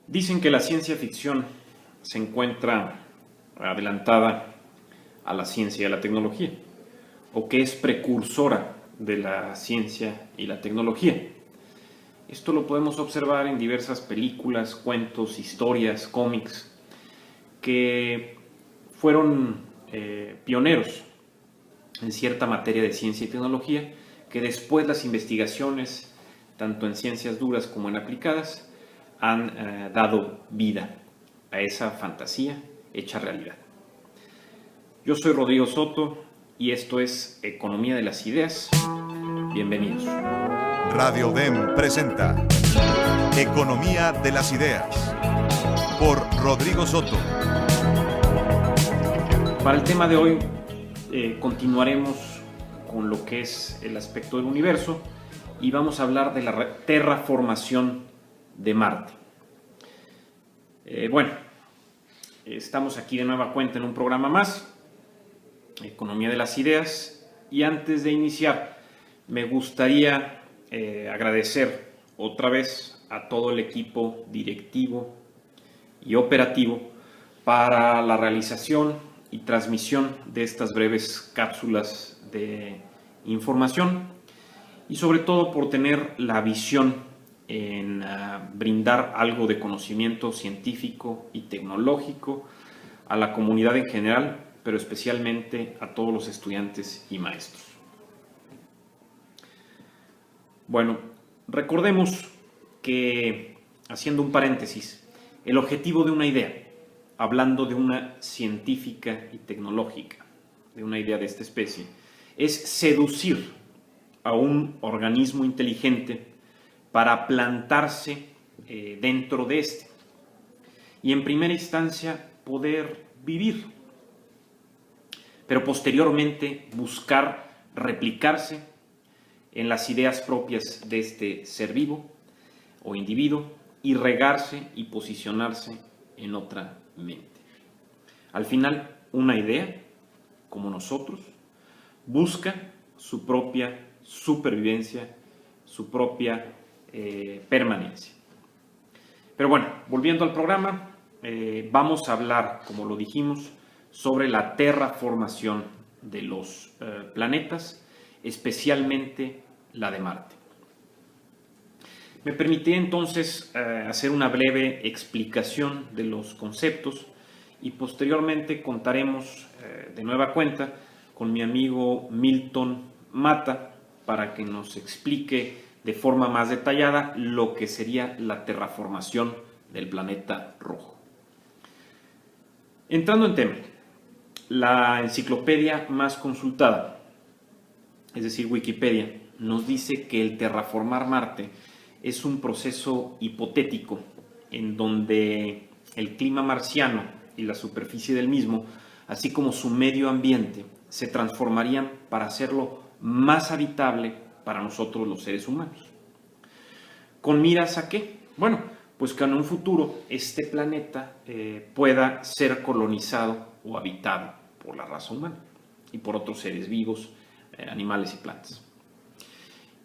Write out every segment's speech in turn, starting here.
Dicen que la ciencia ficción se encuentra adelantada a la ciencia y a la tecnología, o que es precursora de la ciencia y la tecnología. Esto lo podemos observar en diversas películas, cuentos, historias, cómics, que fueron pioneros en cierta materia de ciencia y tecnología, que después las investigaciones, tanto en ciencias duras como en aplicadas, han dado vida a esa fantasía hecha realidad. Yo soy Rodrigo Soto y esto es Economía de las Ideas. Bienvenidos. Radio DEM presenta Economía de las Ideas por Rodrigo Soto. Para el tema de hoy continuaremos con lo que es el aspecto del universo y vamos a hablar de la terraformación de Marte. Bueno, estamos aquí de nueva cuenta en un programa más, Economía de las Ideas, y antes de iniciar me gustaría agradecer otra vez a todo el equipo directivo y operativo para la realización y transmisión de estas breves cápsulas de información y sobre todo por tener la visión en brindar algo de conocimiento científico y tecnológico a la comunidad en general, pero especialmente a todos los estudiantes y maestros. Bueno, recordemos que, haciendo un paréntesis, el objetivo de una idea, hablando de una científica y tecnológica, de una idea de esta especie, es seducir a un organismo inteligente para plantarse dentro de este y en primera instancia poder vivir, pero posteriormente buscar replicarse en las ideas propias de este ser vivo o individuo y regarse y posicionarse en otra mente. Al final, una idea, como nosotros, busca su propia supervivencia, su propia permanencia. Pero bueno, volviendo al programa, vamos a hablar, como lo dijimos, sobre la terraformación de los planetas, especialmente la de Marte. Me permití entonces hacer una breve explicación de los conceptos y posteriormente contaremos de nueva cuenta con mi amigo Milton Mata para que nos explique de forma más detallada lo que sería la terraformación del planeta rojo. Entrando en tema, la enciclopedia más consultada, es decir, Wikipedia, nos dice que el terraformar Marte es un proceso hipotético en donde el clima marciano y la superficie del mismo, así como su medio ambiente, se transformarían para hacerlo más habitable para nosotros los seres humanos. ¿Con miras a qué? Bueno, pues que en un futuro este planeta pueda ser colonizado o habitado por la raza humana y por otros seres vivos, animales y plantas.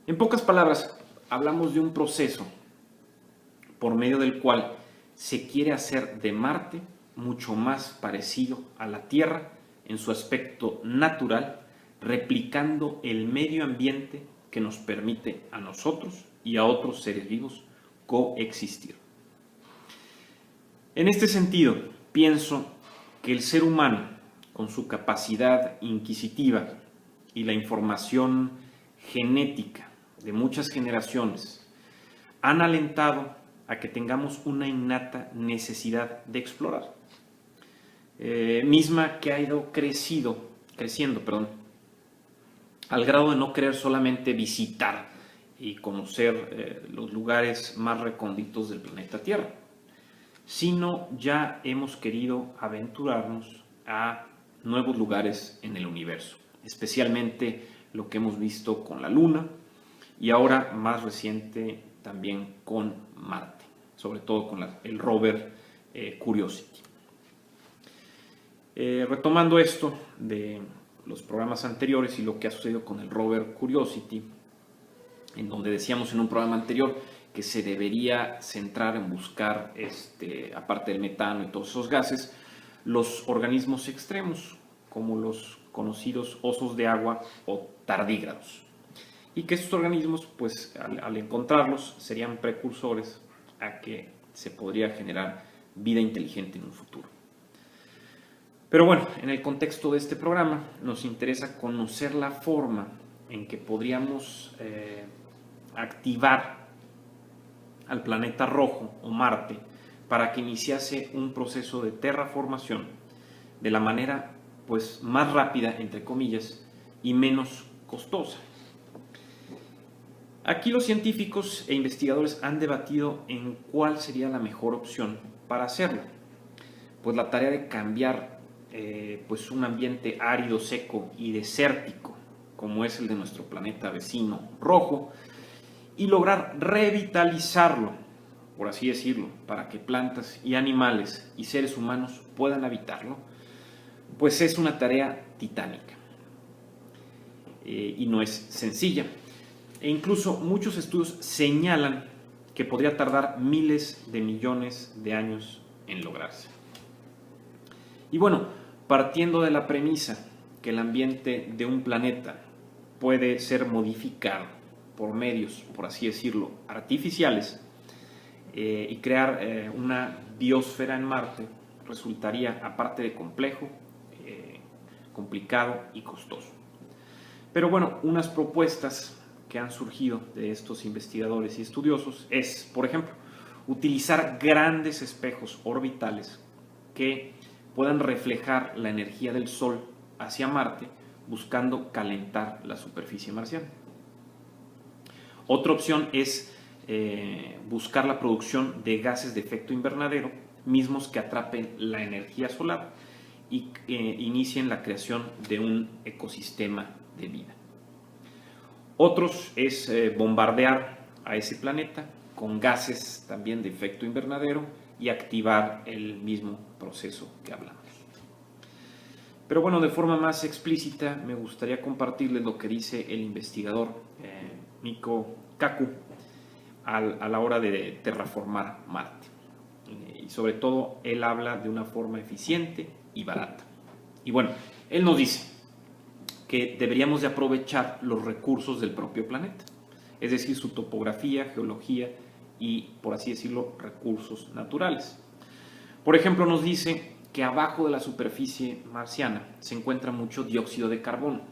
En pocas palabras, hablamos de un proceso por medio del cual se quiere hacer de Marte mucho más parecido a la Tierra en su aspecto natural, replicando el medio ambiente que nos permite a nosotros y a otros seres vivos coexistir. En este sentido, pienso que el ser humano, con su capacidad inquisitiva y la información genética de muchas generaciones, han alentado a que tengamos una innata necesidad de explorar, misma que ha ido creciendo, al grado de no querer solamente visitar y conocer los lugares más recónditos del planeta Tierra, sino ya hemos querido aventurarnos a nuevos lugares en el universo, especialmente lo que hemos visto con la Luna y ahora más reciente también con Marte, sobre todo con el rover Curiosity. Retomando esto de los programas anteriores y lo que ha sucedido con el rover Curiosity, en donde decíamos en un programa anterior que se debería centrar en buscar, aparte del metano y todos esos gases, los organismos extremos, como los conocidos osos de agua o tardígrados. Y que estos organismos, pues al encontrarlos, serían precursores a que se podría generar vida inteligente en un futuro. Pero bueno, en el contexto de este programa nos interesa conocer la forma en que podríamos activar al planeta rojo o Marte para que iniciase un proceso de terraformación de la manera pues más rápida, entre comillas, y menos costosa. Aquí los científicos e investigadores han debatido en cuál sería la mejor opción para hacerlo. Pues la tarea de cambiar pues un ambiente árido, seco y desértico, como es el de nuestro planeta vecino rojo, y lograr revitalizarlo, por así decirlo, para que plantas y animales y seres humanos puedan habitarlo, pues es una tarea titánica y no es sencilla. E incluso muchos estudios señalan que podría tardar miles de millones de años en lograrse. Y bueno, partiendo de la premisa que el ambiente de un planeta puede ser modificado por medios, por así decirlo, artificiales, y crear una biosfera en Marte resultaría, aparte de complejo, complicado y costoso. Pero bueno, unas propuestas que han surgido de estos investigadores y estudiosos es, por ejemplo, utilizar grandes espejos orbitales que puedan reflejar la energía del Sol hacia Marte, buscando calentar la superficie marciana. Otra opción es buscar la producción de gases de efecto invernadero, mismos que atrapen la energía solar y inicien la creación de un ecosistema de vida. Otros es bombardear a ese planeta con gases también de efecto invernadero y activar el mismo proceso que hablamos. Pero bueno, de forma más explícita me gustaría compartirles lo que dice el investigador Michio Kaku a la hora de terraformar Marte. Y sobre todo, él habla de una forma eficiente y barata. Y bueno, él nos dice que deberíamos de aprovechar los recursos del propio planeta, es decir, su topografía, geología y, por así decirlo, recursos naturales. Por ejemplo, nos dice que abajo de la superficie marciana se encuentra mucho dióxido de carbono.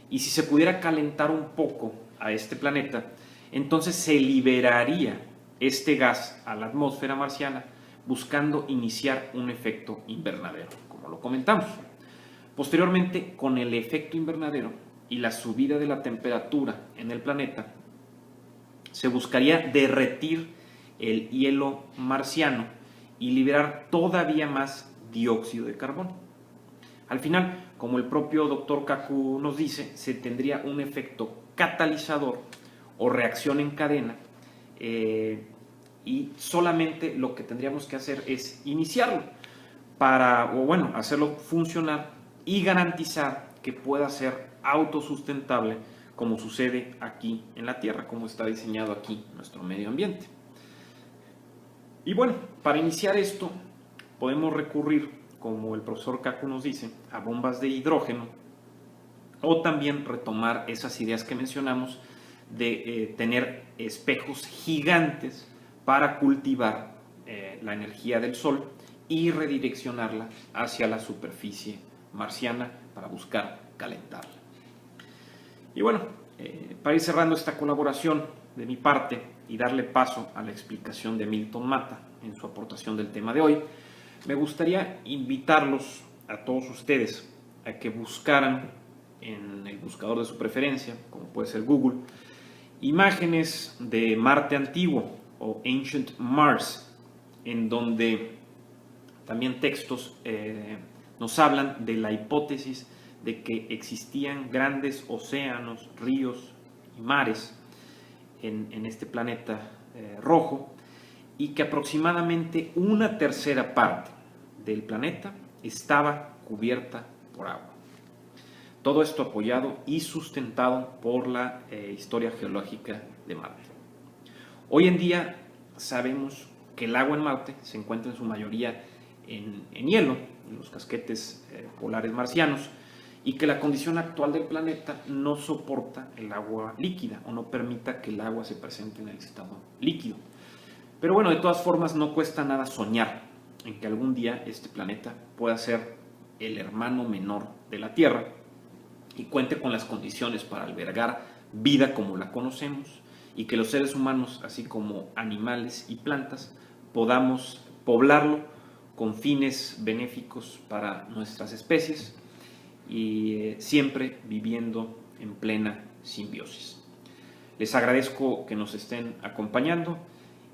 Y si se pudiera calentar un poco a este planeta, entonces se liberaría este gas a la atmósfera marciana, buscando iniciar un efecto invernadero, como lo comentamos. Posteriormente, con el efecto invernadero y la subida de la temperatura en el planeta, se buscaría derretir el hielo marciano y liberar todavía más dióxido de carbono. Al final, como el propio doctor Kaku nos dice, se tendría un efecto catalizador o reacción en cadena, y solamente lo que tendríamos que hacer es iniciarlo hacerlo funcionar y garantizar que pueda ser autosustentable, como sucede aquí en la Tierra, como está diseñado aquí nuestro medio ambiente. Y bueno, para iniciar esto podemos recurrir, como el profesor Kaku nos dice, a bombas de hidrógeno, o también retomar esas ideas que mencionamos de tener espejos gigantes para cultivar la energía del Sol y redireccionarla hacia la superficie marciana para buscar calentarla. Y bueno, para ir cerrando esta colaboración de mi parte y darle paso a la explicación de Milton Mata en su aportación del tema de hoy, me gustaría invitarlos a todos ustedes a que buscaran en el buscador de su preferencia, como puede ser Google, imágenes de Marte antiguo o Ancient Mars, en donde también textos nos hablan de la hipótesis de que existían grandes océanos, ríos y mares en este planeta rojo, y que aproximadamente una tercera parte del planeta estaba cubierta por agua. Todo esto apoyado y sustentado por la historia geológica de Marte. Hoy en día sabemos que el agua en Marte se encuentra en su mayoría en hielo, en los casquetes polares marcianos, y que la condición actual del planeta no soporta el agua líquida o no permita que el agua se presente en el estado líquido. Pero bueno, de todas formas no cuesta nada soñar en que algún día este planeta pueda ser el hermano menor de la Tierra y cuente con las condiciones para albergar vida como la conocemos, y que los seres humanos, así como animales y plantas, podamos poblarlo con fines benéficos para nuestras especies y siempre viviendo en plena simbiosis. Les agradezco que nos estén acompañando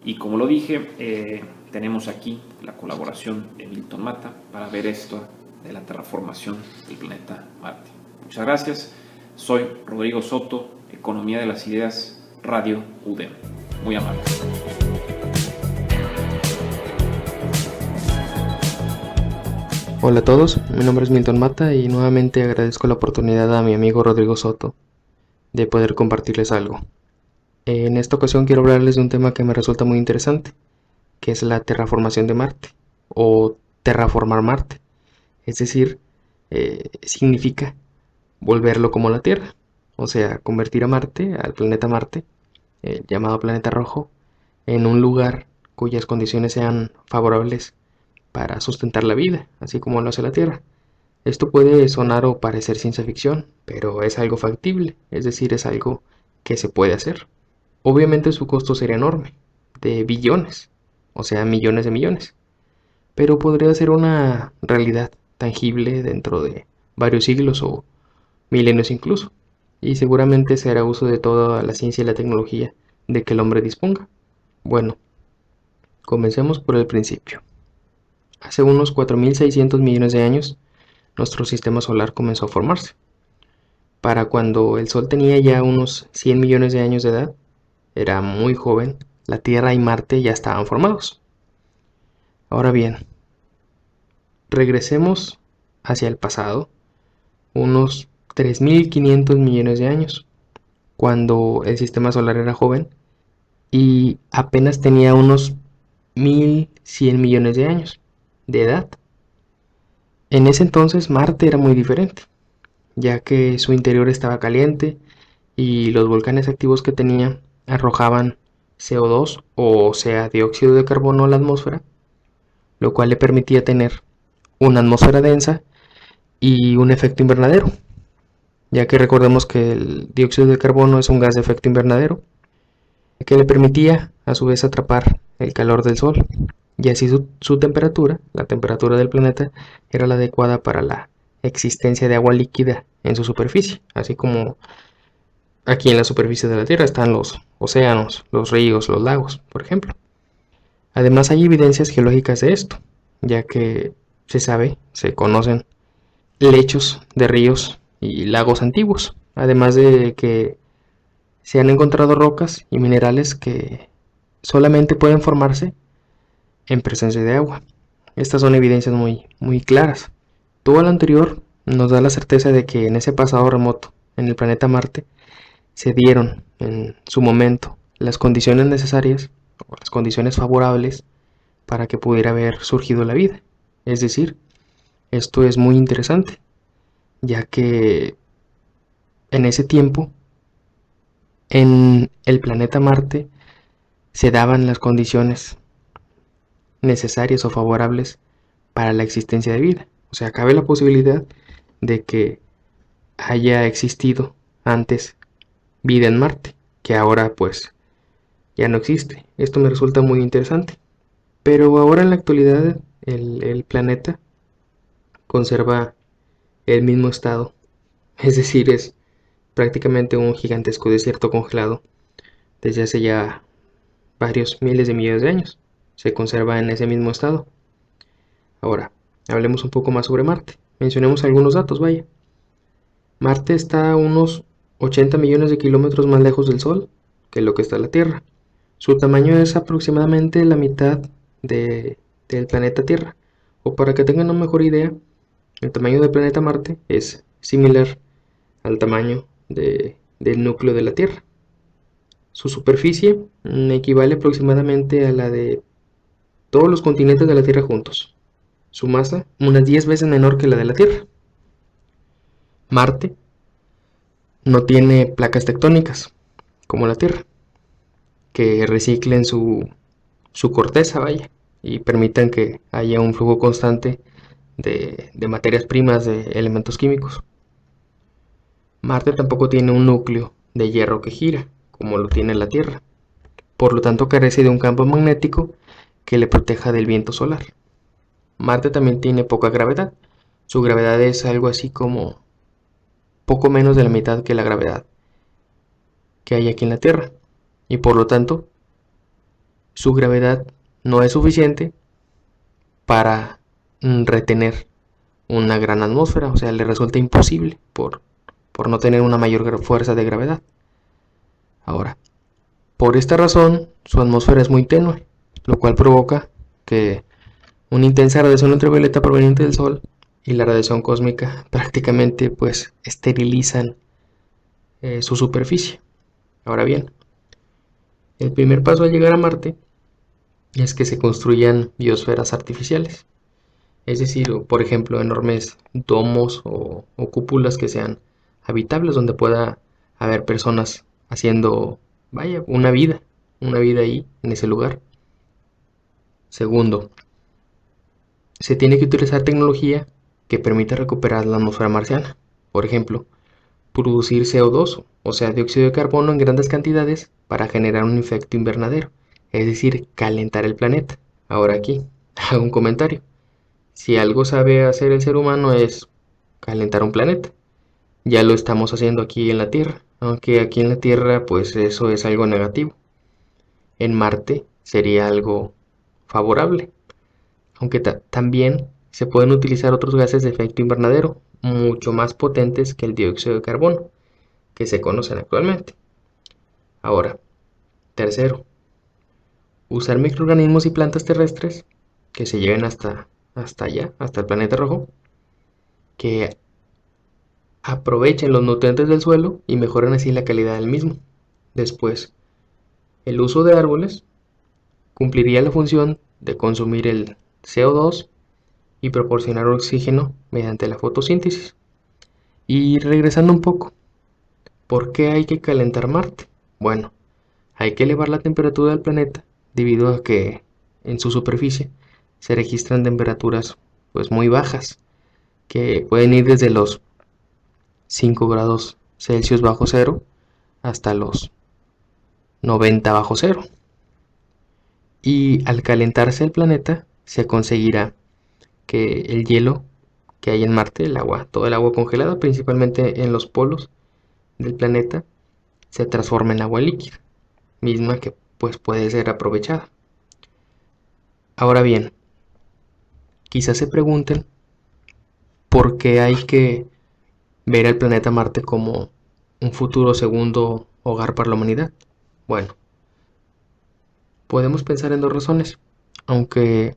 y, como lo dije, tenemos aquí la colaboración de Milton Mata para ver esto de la terraformación del planeta Marte. Muchas gracias. Soy Rodrigo Soto, Economía de las Ideas, Radio UDEM. Muy amable. Hola a todos, mi nombre es Milton Mata y nuevamente agradezco la oportunidad a mi amigo Rodrigo Soto de poder compartirles algo. En esta ocasión quiero hablarles de un tema que me resulta muy interesante, que es la terraformación de Marte o terraformar Marte. Es decir, significa volverlo como la Tierra, o sea, convertir a Marte, al planeta Marte, llamado planeta rojo, en un lugar cuyas condiciones sean favorables para sustentar la vida, así como lo hace la Tierra. Esto puede sonar o parecer ciencia ficción, pero es algo factible, es decir, es algo que se puede hacer. Obviamente su costo sería enorme, de billones, o sea, millones de millones, pero podría ser una realidad tangible dentro de varios siglos o milenios incluso, y seguramente se hará uso de toda la ciencia y la tecnología de que el hombre disponga. Bueno, comencemos por el principio. Hace unos 4.600 millones de años, nuestro sistema solar comenzó a formarse. Para cuando el Sol tenía ya unos 100 millones de años de edad, era muy joven, la Tierra y Marte ya estaban formados. Ahora bien, regresemos hacia el pasado, unos 3.500 millones de años, cuando el sistema solar era joven y apenas tenía unos 1.100 millones de años de edad. En ese entonces Marte era muy diferente, ya que su interior estaba caliente y los volcanes activos que tenía arrojaban CO2 o sea dióxido de carbono a la atmósfera, lo cual le permitía tener una atmósfera densa y un efecto invernadero, ya que recordemos que el dióxido de carbono es un gas de efecto invernadero que le permitía a su vez atrapar el calor del Sol, y así su temperatura, la temperatura del planeta, era la adecuada para la existencia de agua líquida en su superficie, así como aquí en la superficie de la Tierra están los océanos, los ríos, los lagos, por ejemplo. Además hay evidencias geológicas de esto, ya que se conocen lechos de ríos y lagos antiguos, además de que se han encontrado rocas y minerales que solamente pueden formarse en presencia de agua. Estas son evidencias muy claras. Todo lo anterior nos da la certeza de que en ese pasado remoto, en el planeta Marte, se dieron en su momento las condiciones necesarias o las condiciones favorables para que pudiera haber surgido la vida. Es decir, esto es muy interesante, ya que en ese tiempo, en el planeta Marte, se daban las condiciones necesarias o favorables para la existencia de vida. O sea, cabe la posibilidad de que haya existido antes vida en Marte, que ahora pues ya no existe. Esto me resulta muy interesante. Pero ahora en la actualidad el planeta conserva el mismo estado. Es decir, es prácticamente un gigantesco desierto congelado desde hace ya varios miles de millones de años. Se conserva en ese mismo estado. Ahora, hablemos un poco más sobre Marte. Mencionemos algunos datos, vaya. Marte está a unos 80 millones de kilómetros más lejos del Sol que lo que está la Tierra. Su tamaño es aproximadamente la mitad del planeta Tierra. O para que tengan una mejor idea, el tamaño del planeta Marte es similar al tamaño del núcleo de la Tierra. Su superficie equivale aproximadamente a la de todos los continentes de la Tierra juntos. Su masa, unas 10 veces menor que la de la Tierra. Marte no tiene placas tectónicas, como la Tierra, que reciclen su corteza, vaya, y permitan que haya un flujo constante de materias primas, de elementos químicos. Marte tampoco tiene un núcleo de hierro que gira, como lo tiene la Tierra. Por lo tanto, carece de un campo magnético que le proteja del viento solar. Marte también tiene poca gravedad. Su gravedad es algo así como poco menos de la mitad que la gravedad que hay aquí en la Tierra. Y por lo tanto, su gravedad no es suficiente para retener una gran atmósfera. O sea, le resulta imposible por no tener una mayor fuerza de gravedad. Ahora, por esta razón, su atmósfera es muy tenue, lo cual provoca que una intensa radiación ultravioleta proveniente del Sol y la radiación cósmica prácticamente pues esterilizan su superficie. Ahora bien, el primer paso al llegar a Marte es que se construyan biosferas artificiales, es decir, por ejemplo, enormes domos o cúpulas que sean habitables, donde pueda haber personas haciendo, vaya, una vida ahí, en ese lugar. Segundo, se tiene que utilizar tecnología que permita recuperar la atmósfera marciana. Por ejemplo, producir CO2, o sea, dióxido de carbono en grandes cantidades para generar un efecto invernadero, es decir, calentar el planeta. Ahora aquí, hago un comentario. Si algo sabe hacer el ser humano es calentar un planeta. Ya lo estamos haciendo aquí en la Tierra, aunque aquí en la Tierra pues eso es algo negativo. En Marte sería algo favorable, aunque también se pueden utilizar otros gases de efecto invernadero, mucho más potentes que el dióxido de carbono, que se conocen actualmente. Ahora, tercero, usar microorganismos y plantas terrestres que se lleven hasta allá, hasta el planeta rojo, que aprovechen los nutrientes del suelo y mejoren así la calidad del mismo. Después, el uso de árboles cumpliría la función de consumir el CO2 y proporcionar oxígeno mediante la fotosíntesis. Y regresando un poco, ¿por qué hay que calentar Marte? Bueno, hay que elevar la temperatura del planeta debido a que en su superficie se registran temperaturas pues muy bajas, que pueden ir desde los 5 grados Celsius bajo cero hasta los 90 bajo cero. Y al calentarse el planeta se conseguirá que el hielo que hay en Marte, el agua, todo el agua congelada, principalmente en los polos del planeta, se transforme en agua líquida, misma que pues puede ser aprovechada. Ahora bien, quizás se pregunten por qué hay que ver al planeta Marte como un futuro segundo hogar para la humanidad. Bueno, podemos pensar en dos razones, aunque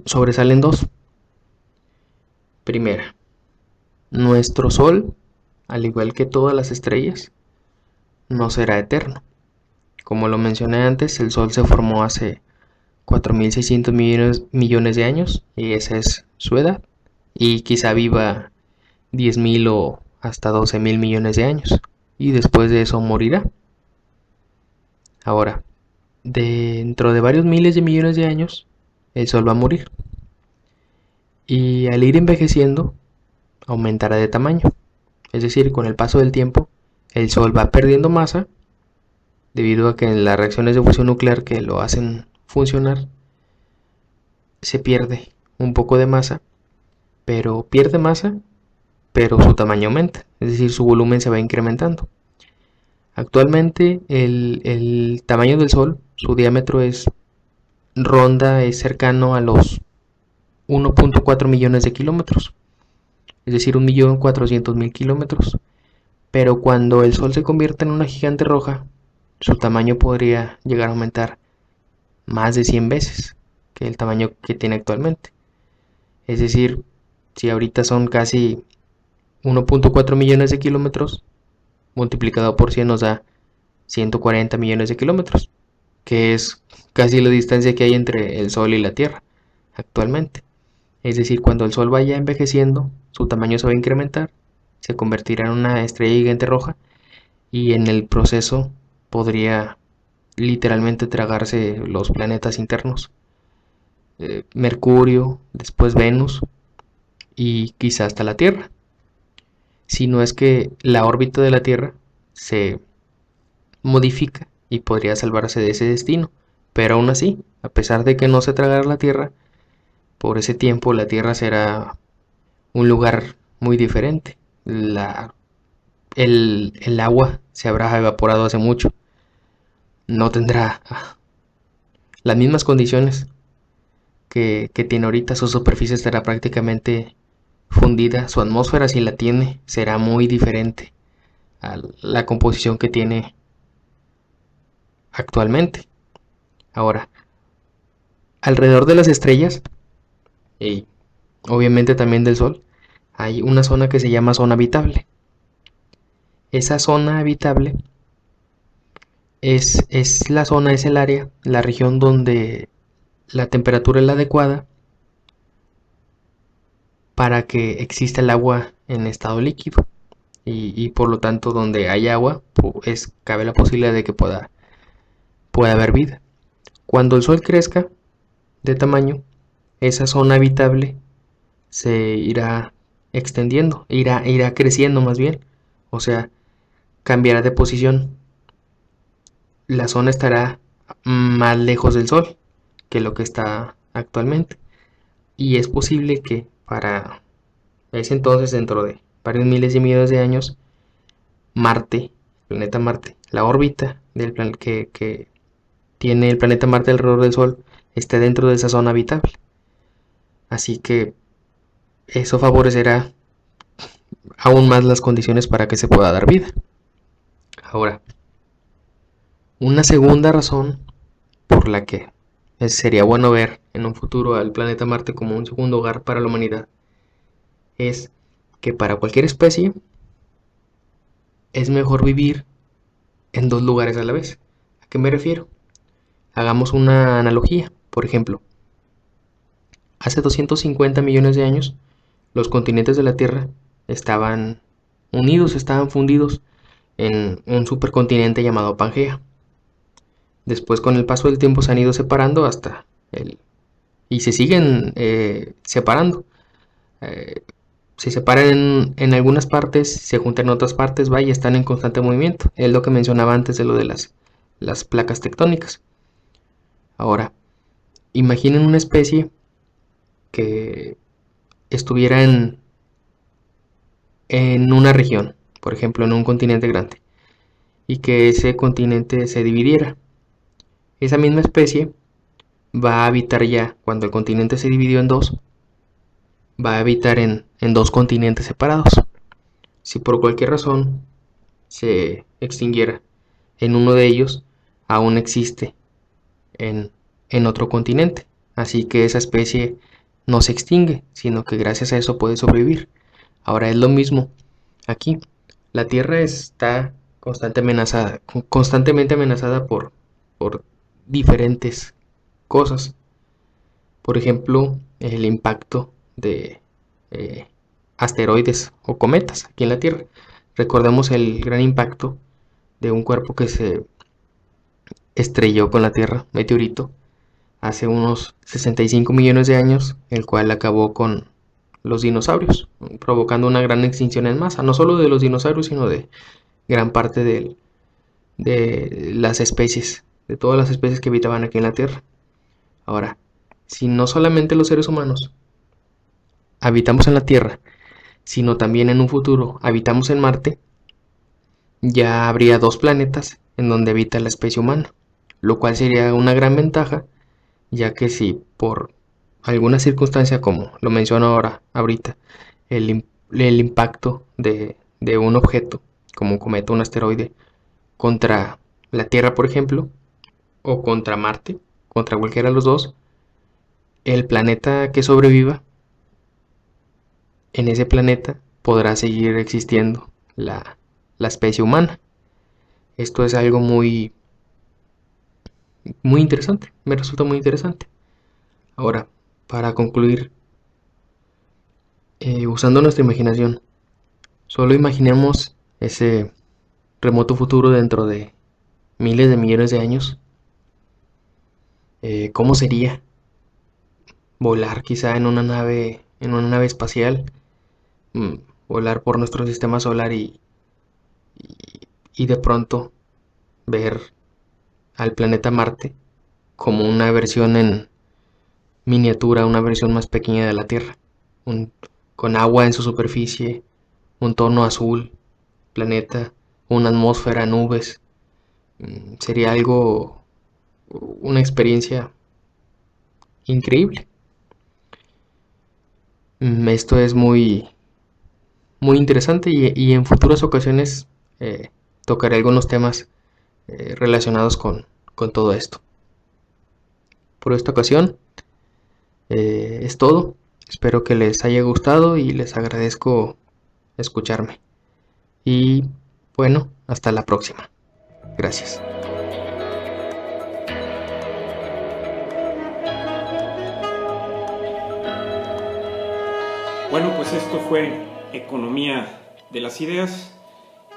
sobresalen dos. Primera, nuestro Sol, al igual que todas las estrellas, no será eterno. Como lo mencioné antes, el Sol se formó hace 4.600 millones de años y esa es su edad. Y quizá viva 10.000 o hasta 12.000 millones de años. Y después de eso morirá. Ahora, dentro de varios miles de millones de años, el Sol va a morir. Y al ir envejeciendo, aumentará de tamaño. Es decir, con el paso del tiempo, el Sol va perdiendo masa debido a que en las reacciones de fusión nuclear que lo hacen funcionar, se pierde un poco de masa, pero pierde masa, pero su tamaño aumenta, es decir, su volumen se va incrementando. Actualmente el tamaño del Sol, su diámetro es cercano a los 1.4 millones de kilómetros, es decir, 1.400.000 kilómetros. Pero cuando el Sol se convierta en una gigante roja, su tamaño podría llegar a aumentar más de 100 veces que el tamaño que tiene actualmente. Es decir, si ahorita son casi 1.4 millones de kilómetros, multiplicado por 100 nos da 140 millones de kilómetros, que es casi la distancia que hay entre el Sol y la Tierra actualmente. Es decir, cuando el Sol vaya envejeciendo, su tamaño se va a incrementar, se convertirá en una estrella gigante roja y en el proceso podría literalmente tragarse los planetas internos. Mercurio, después Venus y quizá hasta la Tierra. Si no es que la órbita de la Tierra se modifica y podría salvarse de ese destino. Pero aún así, a pesar de que no se tragara la Tierra, por ese tiempo la Tierra será un lugar muy diferente. El agua se habrá evaporado hace mucho. No tendrá las mismas condiciones que tiene ahorita. Su superficie estará prácticamente fundida. Su atmósfera, si la tiene, será muy diferente a la composición que tiene actualmente. Ahora, alrededor de las estrellas y obviamente también del Sol, hay una zona que se llama zona habitable. Esa zona habitable es la zona, es el área, la región donde la temperatura es la adecuada para que exista el agua en estado líquido. Y por lo tanto, donde hay agua, pues cabe la posibilidad de que pueda haber vida. Cuando el Sol crezca de tamaño, esa zona habitable se irá extendiendo, irá creciendo más bien, o sea, cambiará de posición. La zona estará más lejos del Sol que lo que está actualmente. Y es posible que para ese entonces, dentro de varios miles y millones de años, Marte, el planeta Marte, la órbita del que tiene el planeta Marte alrededor del Sol, esté dentro de esa zona habitable. Así que eso favorecerá aún más las condiciones para que se pueda dar vida. Ahora, una segunda razón por la que sería bueno ver en un futuro al planeta Marte como un segundo hogar para la humanidad es que para cualquier especie es mejor vivir en dos lugares a la vez. ¿A qué me refiero? Hagamos una analogía. Por ejemplo, hace 250 millones de años los continentes de la Tierra estaban unidos, estaban fundidos en un supercontinente llamado Pangea. Después, con el paso del tiempo, se han ido separando y se siguen separando. Se separan en algunas partes, se juntan en otras partes, y están en constante movimiento. Es lo que mencionaba antes de lo de las placas tectónicas. Ahora, imaginen una especie que estuviera en una región, por ejemplo, en un continente grande, y que ese continente se dividiera. Esa misma especie va a habitar ya, cuando el continente se dividió en dos, va a habitar en dos continentes separados. Si por cualquier razón se extinguiera en uno de ellos, aún existe en otro continente. Así que esa especie no se extingue, sino que gracias a eso puede sobrevivir. Ahora es lo mismo aquí. La Tierra está constantemente amenazada por diferentes cosas. Por ejemplo, el impacto de asteroides o cometas aquí en la Tierra. Recordemos el gran impacto de un cuerpo que se estrelló con la Tierra, meteorito, hace unos 65 millones de años, el cual acabó con los dinosaurios, provocando una gran extinción en masa, no solo de los dinosaurios, sino de gran parte de las especies, de todas las especies que habitaban aquí en la Tierra. Ahora, si no solamente los seres humanos habitamos en la Tierra, sino también en un futuro habitamos en Marte, ya habría dos planetas en donde habita la especie humana, lo cual sería una gran ventaja, ya que si por alguna circunstancia, como lo menciono ahorita, el impacto de un objeto, como un cometa, un asteroide, contra la Tierra, por ejemplo, o contra Marte, contra cualquiera de los dos, el planeta que sobreviva, en ese planeta podrá seguir existiendo la especie humana. Esto es algo muy, muy interesante, me resulta muy interesante. Ahora, para concluir, usando nuestra imaginación, solo imaginemos ese remoto futuro dentro de miles de millones de años. ¿Cómo sería volar quizá en una nave espacial, mm, volar por nuestro sistema solar y de pronto ver al planeta Marte como una versión en miniatura, una versión más pequeña de la Tierra, un- con agua en su superficie, un tono azul, planeta, una atmósfera, nubes? Sería algo, una experiencia increíble. Esto es muy, muy interesante y en futuras ocasiones tocaré algunos temas relacionados con todo esto. Por esta ocasión es todo. Espero que les haya gustado y les agradezco escucharme. Y bueno, hasta la próxima. Gracias. Bueno, pues esto fue Economía de las Ideas.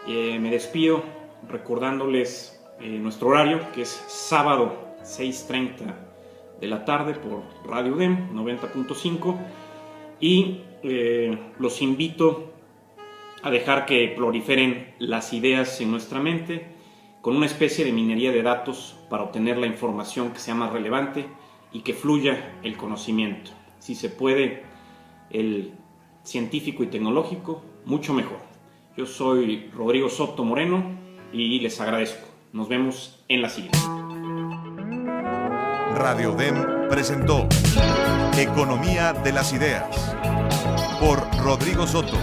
Me despido recordándoles nuestro horario, que es sábado 6:30 de la tarde por Radio UDEM 90.5, y los invito a dejar que proliferen las ideas en nuestra mente con una especie de minería de datos para obtener la información que sea más relevante y que fluya el conocimiento. Si se puede, el científico y tecnológico, mucho mejor. Yo soy Rodrigo Soto Moreno y les agradezco. Nos vemos en la siguiente. Radio UDEM presentó Economía de las Ideas por Rodrigo Soto.